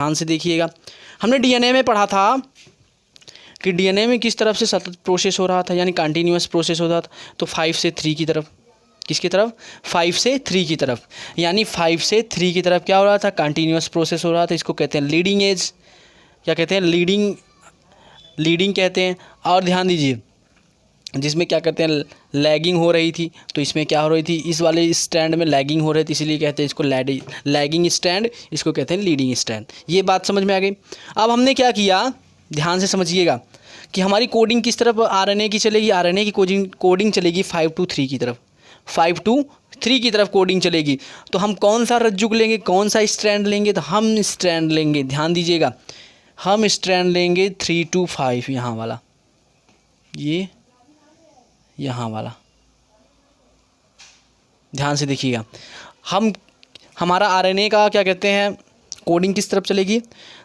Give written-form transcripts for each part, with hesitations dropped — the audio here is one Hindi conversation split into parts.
ध्यान से देखिएगा, हमने डीएनए में पढ़ा था कि डीएनए में किस तरफ से सतत प्रोसेस हो रहा था, यानी कंटिन्यूअस प्रोसेस हो रहा था। तो 5 से 3 की तरफ, किसकी तरफ, 5 से 3 की तरफ, यानी 5 से 3 की तरफ क्या हो रहा था, कंटिन्यूअस प्रोसेस हो रहा था। इसको कहते हैं लीडिंग एज, क्या कहते हैं, लीडिंग कहते हैं। और ध्यान दीजिए, जिसमें क्या कहते हैं, लैगिंग हो रही थी, तो इसमें क्या हो रही थी, इस वाले स्टैंड में लैगिंग हो रही थी, इसीलिए कहते हैं इसको लैगिंग स्टैंड, इसको कहते हैं लीडिंग स्टैंड। ये बात समझ में आ गई। अब हमने क्या किया, ध्यान से समझिएगा कि हमारी कोडिंग किस तरफ आरएनए की चलेगी, आरएनए की कोडिंग चलेगी 5 to 3 की तरफ, 5 to 3 की तरफ कोडिंग चलेगी। तो हम कौन सा रज्जुक लेंगे, कौन सा स्ट्रैंड लेंगे, तो हम स्ट्रैंड लेंगे, ध्यान दीजिएगा, हम स्ट्रैंड लेंगे 3 to 5, यहाँ वाला, ये यहाँ वाला, ध्यान से देखिएगा। हमारा आरएनए का क्या कहते हैं, कोडिंग किस तरफ चलेगी,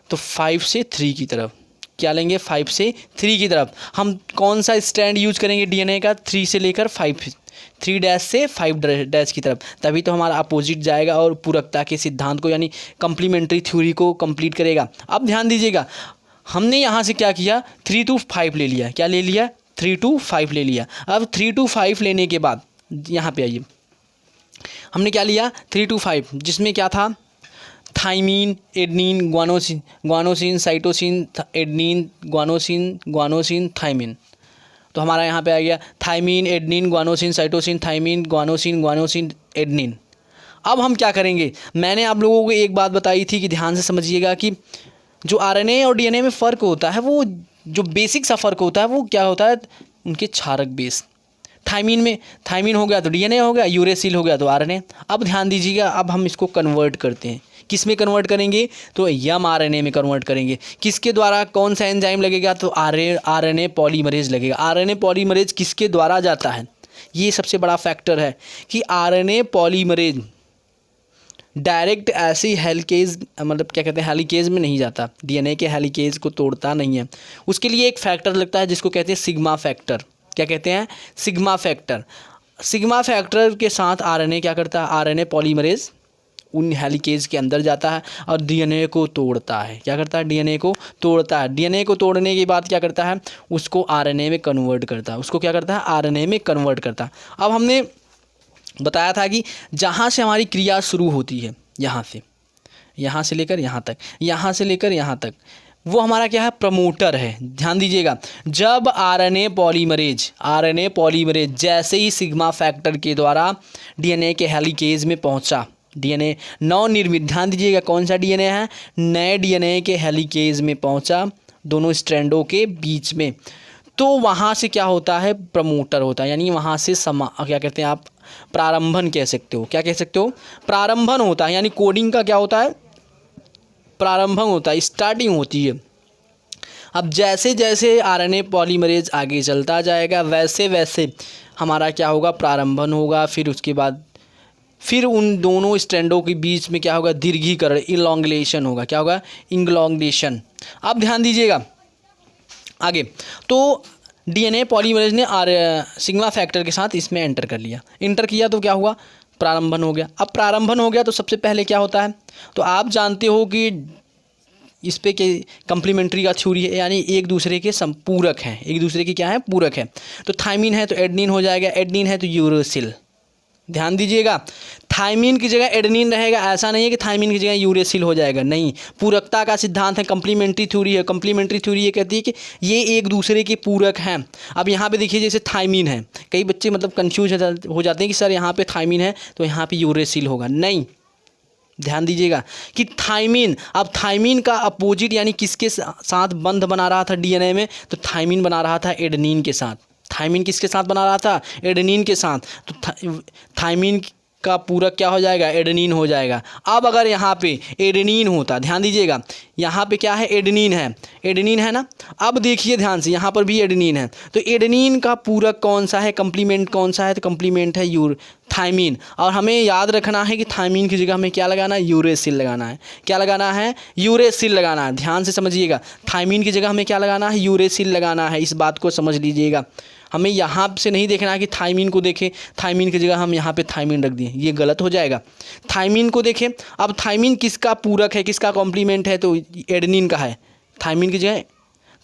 तो 5 से 3 की तरफ। क्या लेंगे, 5 से 3 की तरफ। हम कौन सा स्टैंड यूज करेंगे डीएनए का, 3 से लेकर 5, 3 डैश से 5 डैश की तरफ, तभी तो हमारा अपोजिट जाएगा और पूरकता के सिद्धांत को, यानी कंप्लीमेंट्री थ्योरी को कंप्लीट करेगा। अब ध्यान दीजिएगा, हमने यहाँ से क्या किया, 3 to 5 ले लिया, क्या ले लिया, 3 to 5 ले लिया। अब 3 to 5 लेने के बाद यहाँ पे आइए, हमने क्या लिया, 3 to 5, जिसमें क्या था, thymine, adenine, guanosine, cytosine, adenine, guanosine, thymine. तो हमारा यहाँ पे आ गया thymine, adenine, guanosine, cytosine, thymine, guanosine, adenine. अब हम क्या करेंगे, मैंने आप लोगों को एक बात बताई थी कि ध्यान से समझिएगा कि जो आरएनए और डीएनए में फ़र्क होता है, वो जो बेसिक सा फ़र्क होता है वो क्या होता है, उनके क्षारक बेस। थाइमीन में, थाइमीन हो गया तो डीएनए हो गया, यूरेसिल हो गया तो आरएनए। अब ध्यान दीजिएगा, अब हम इसको कन्वर्ट करते हैं, किस में कन्वर्ट करेंगे, तो एमआरएनए में कन्वर्ट करेंगे। किसके द्वारा, कौन सा एंजाइम लगेगा, तो आरएनए पॉलीमरेज लगेगा। आरएनए पॉलीमरेज किसके द्वारा जाता है, ये सबसे बड़ा फैक्टर है कि आरएनए पॉलीमरेज डायरेक्ट ऐसी हेलिकेज, मतलब क्या कहते हैं, हेलिकेज में नहीं जाता, डीएनए के हेलिकेज को तोड़ता नहीं है। उसके लिए एक फैक्टर लगता है जिसको कहते हैं सिग्मा फैक्टर। क्या कहते हैं, सिग्मा फैक्टर। सिग्मा फैक्टर के साथ आरएनए क्या करता है, आरएनए पॉलीमरेज उन हेलिकेज के अंदर जाता है और डीएनए को तोड़ता है। क्या करता है, डीएनए को तोड़ता है। डीएनए को तोड़ने के बाद क्या करता है, उसको आरएनए में कन्वर्ट करता है। उसको क्या करता है, आरएनए में कन्वर्ट करता है। अब हमने बताया था कि जहाँ से हमारी क्रिया शुरू होती है, यहाँ से लेकर यहाँ तक, यहाँ से लेकर यहाँ तक, वो हमारा क्या है, प्रमोटर है। ध्यान दीजिएगा, जब आरएनए पॉलीमरेज जैसे ही सिग्मा फैक्टर के द्वारा डीएनए के हेलिकेज में पहुंचा, डीएनए नवनिर्मित, ध्यान दीजिएगा कौन सा डीएनए है, नए डीएनए के हेलिकेज में पहुंचा, दोनों स्ट्रैंडों के बीच में, तो वहाँ से क्या होता है, प्रमोटर होता है। यानी वहाँ से क्या कहते हैं आप, प्रारंभन कह सकते हो। क्या कह सकते हो, प्रारंभन होता है। यानी कोडिंग का क्या होता है, प्रारंभन होता है, स्टार्टिंग होती है। अब जैसे जैसे आरएनए पॉलीमरेज आगे चलता जाएगा, वैसे वैसे हमारा क्या होगा, प्रारंभन होगा। फिर उसके बाद फिर उन दोनों स्ट्रैंडों के बीच में क्या होगा, दीर्घीकरण, इलॉन्गेशन होगा। क्या होगा, इलॉन्गेशन। अब ध्यान दीजिएगा आगे, तो डीएनए पॉलीमरेज ने सिग्मा फैक्टर के साथ इसमें एंटर कर लिया। एंटर किया तो क्या हुआ, प्रारंभन हो गया। अब प्रारंभन हो गया तो सबसे पहले क्या होता है, तो आप जानते हो कि इस पे के कंप्लीमेंट्री का थ्योरी है, यानी एक दूसरे के पूरक हैं, एक दूसरे की क्या है, पूरक है। तो थाइमीन है तो एडनिन हो जाएगा, एडनिन है तो यूरेसिल। ध्यान दीजिएगा, थाइमीन की जगह एडेनिन रहेगा, ऐसा नहीं है कि थाइमीन की जगह यूरेसिल हो जाएगा, नहीं। पूरकता का सिद्धांत है, कंप्लीमेंट्री थ्योरी है। कंप्लीमेंट्री थ्योरी ये कहती है कि ये एक दूसरे के पूरक हैं। अब यहाँ पे देखिए, जैसे थाइमीन है, कई बच्चे मतलब कंफ्यूज हो जाते हैं कि सर यहाँ पे थाइमीन है तो यहाँ पे यूरेसिल होगा, नहीं। ध्यान दीजिएगा कि थाइमीन, अब थाइमीन का अपोजिट यानी किसके साथ बंध बना रहा था डीएनए में, तो थाइमीन बना रहा था एडेनिन के साथ। थाइमीन किसके साथ बना रहा था, एडेनिन के साथ। तो थाइमीन का पूरक क्या हो जाएगा, एडेनिन हो जाएगा। अब अगर यहाँ पे एडेनिन होता, ध्यान दीजिएगा, यहाँ पे क्या है, एडेनिन है, एडेनिन है ना। अब देखिए ध्यान से, यहाँ पर भी एडेनिन है, तो एडेनिन का पूरक कौन सा है, कंप्लीमेंट कौन सा है, तो कंप्लीमेंट है थाइमीन। और हमें याद रखना है कि थाइमीन की जगह हमें क्या लगाना है, यूरेसिल लगाना है। क्या लगाना है, यूरेसिल लगाना है। ध्यान से समझिएगा, थाइमीन की जगह हमें क्या लगाना है, यूरेसिल लगाना है। इस बात को समझ लीजिएगा। हमें यहाँ से नहीं देखना है कि थायमीन को देखें, थायमीन की जगह हम यहाँ पे थायमीन रख दिए, ये गलत हो जाएगा। थायमीन को देखें, अब थायमीन किसका पूरक है, किसका कॉम्प्लीमेंट है, तो एडेनिन का है। थायमीन की जगह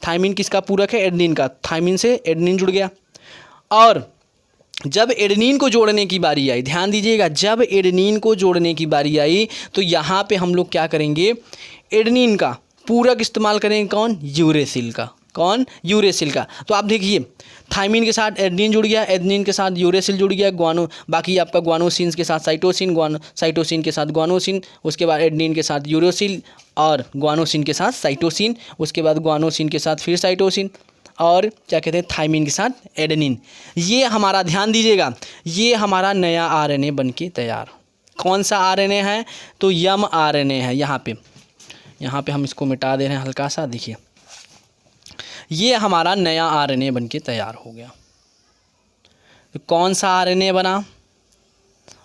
थायमीन किसका पूरक है, एडेनिन का, थायमीन से एडेनिन जुड़ गया। और जब एडेनिन को जोड़ने की बारी आई, ध्यान दीजिएगा, जब एडेनिन को जोड़ने की बारी आई तो यहाँ पे हम लोग क्या करेंगे, एडेनिन का पूरक इस्तेमाल करेंगे, कौन, यूरेसिल का, कौन, यूरेसिल का। तो आप देखिए थायमीन के साथ एडेनिन जुड़ गया, एडेनिन के साथ यूरेसिल जुड़ गया, ग्वानो, बाकी आपका ग्वानोसिन के साथ साइटोसिन, साइटोसिन के साथ ग्वानोसिन, उसके बाद एडेनिन के साथ यूरेसिल, और ग्वानोसिन के साथ साइटोसिन, उसके बाद ग्वानोसिन के साथ फिर साइटोसिन, और क्या कहते हैं, थायमीन के साथ एडेनिन। ये हमारा, ध्यान दीजिएगा, ये हमारा नया आरएनए बन के तैयार। कौन सा आरएनए है, तो यम आरएनए है। यहाँ पे हम इसको मिटा दे रहे हैं हल्का सा, देखिए ये हमारा नया आरएनए बन के तैयार हो गया। तो कौन सा आरएनए बना,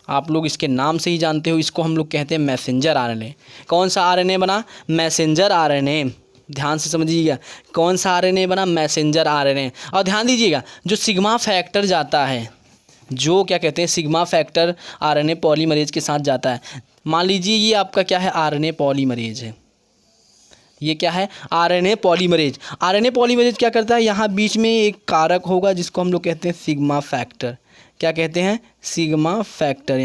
आप लोग इसके नाम से ही जानते हो, इसको हम लोग कहते हैं मैसेंजर आरएनए। कौन सा आरएनए बना, मैसेंजर आरएनए। ध्यान से समझिएगा, कौन सा आरएनए बना, मैसेंजर आरएनए। और ध्यान दीजिएगा, जो सिग्मा फैक्टर जाता है, जो क्या कहते हैं, सिग्मा फैक्टर आरएनए पॉलीमरेज के साथ जाता है। मान लीजिए ये आपका क्या है, आरएनए पॉलीमरेज है, ये क्या है, आरएनए पॉलीमरेज। आरएनए पॉलीमरेज क्या करता है, यहाँ बीच में एक कारक होगा जिसको हम लोग कहते हैं सिग्मा फैक्टर। क्या कहते हैं, सिग्मा फैक्टर।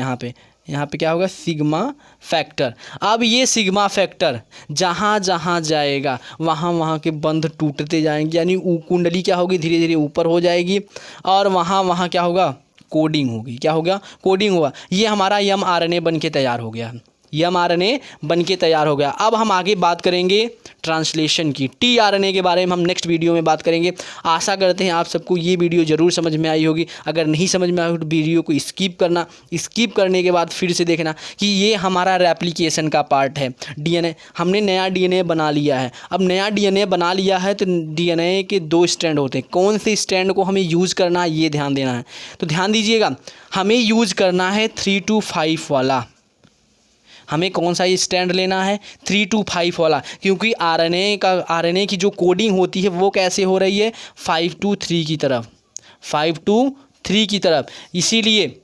यहाँ पे क्या होगा, सिग्मा फैक्टर। अब ये सिग्मा फैक्टर जहाँ जहाँ जाएगा वहाँ के बंध टूटते जाएंगे, यानी कुंडली क्या होगी, धीरे धीरे ऊपर हो जाएगी, और वहाँ क्या होगा, कोडिंग होगी। क्या होगा, कोडिंग होगा। ये हमारा यम आरएनए बन के तैयार हो गया, यम आरएनए बन के तैयार हो गया। अब हम आगे बात करेंगे ट्रांसलेशन की, टी आरएनए के बारे में हम नेक्स्ट वीडियो में बात करेंगे। आशा करते हैं आप सबको ये वीडियो ज़रूर समझ में आई होगी। अगर नहीं समझ में आई हो तो वीडियो को स्किप करना, स्किप करने के बाद फिर से देखना कि ये हमारा रेप्लिकेशन का पार्ट है। डीएनए, हमने नया डीएनए बना लिया है। अब नया डीएनए बना लिया है तो डीएनए के 2 स्ट्रैंड होते हैं, कौन से स्ट्रैंड को हमें यूज़ करना है ये ध्यान देना है। तो ध्यान दीजिएगा, हमें यूज़ करना है 3 to 5 वाला। हमें कौन सा स्टैंड लेना है, 3 to 5 वाला, क्योंकि आरएनए की जो कोडिंग होती है वो कैसे हो रही है, 5 to 3 की तरफ, 5 to 3 की तरफ। इसीलिए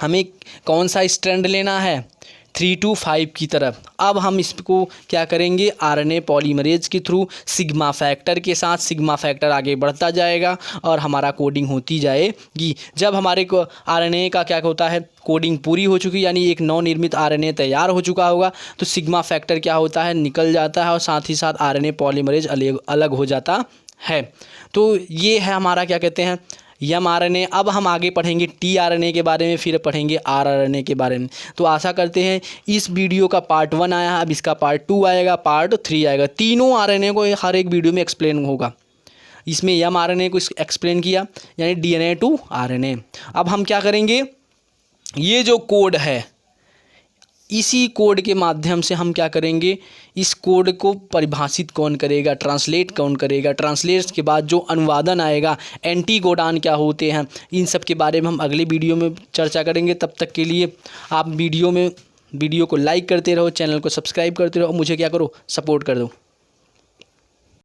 हमें कौन सा स्टैंड लेना है, 3 to 5 की तरफ। अब हम इसको क्या करेंगे, आरएनए पॉलीमरेज के थ्रू सिग्मा फैक्टर के साथ, सिग्मा फैक्टर आगे बढ़ता जाएगा और हमारा कोडिंग होती जाएगी। जब हमारे को आरएनए का क्या होता है, कोडिंग पूरी हो चुकी, यानी एक नवनिर्मित आरएनए तैयार हो चुका होगा, तो सिग्मा फैक्टर क्या होता है, निकल जाता है, और साथ ही साथ आरएनए पॉलीमरेज अलग हो जाता है। तो ये है हमारा क्या कहते हैं, यम आरएनए। अब हम आगे पढ़ेंगे टी आरएनए के बारे में, फिर पढ़ेंगे आरएनए के बारे में। तो आशा करते हैं इस वीडियो का पार्ट 1 आया है, अब इसका पार्ट 2 आएगा, पार्ट 3 आएगा। तीनों आरएनए को हर एक वीडियो में एक्सप्लेन होगा। इसमें यम आरएनए को एक्सप्लेन किया, यानी डीएनए टू आरएनए। अब हम क्या करेंगे, ये जो कोड है, इसी कोड के माध्यम से हम क्या करेंगे, इस कोड को परिभाषित कौन करेगा, ट्रांसलेट कौन करेगा, ट्रांसलेट के बाद जो अनुवादन आएगा, एंटीकोडान क्या होते हैं, इन सब के बारे में हम अगले वीडियो में चर्चा करेंगे। तब तक के लिए आप वीडियो को लाइक करते रहो, चैनल को सब्सक्राइब करते रहो, मुझे क्या करो, सपोर्ट कर दो।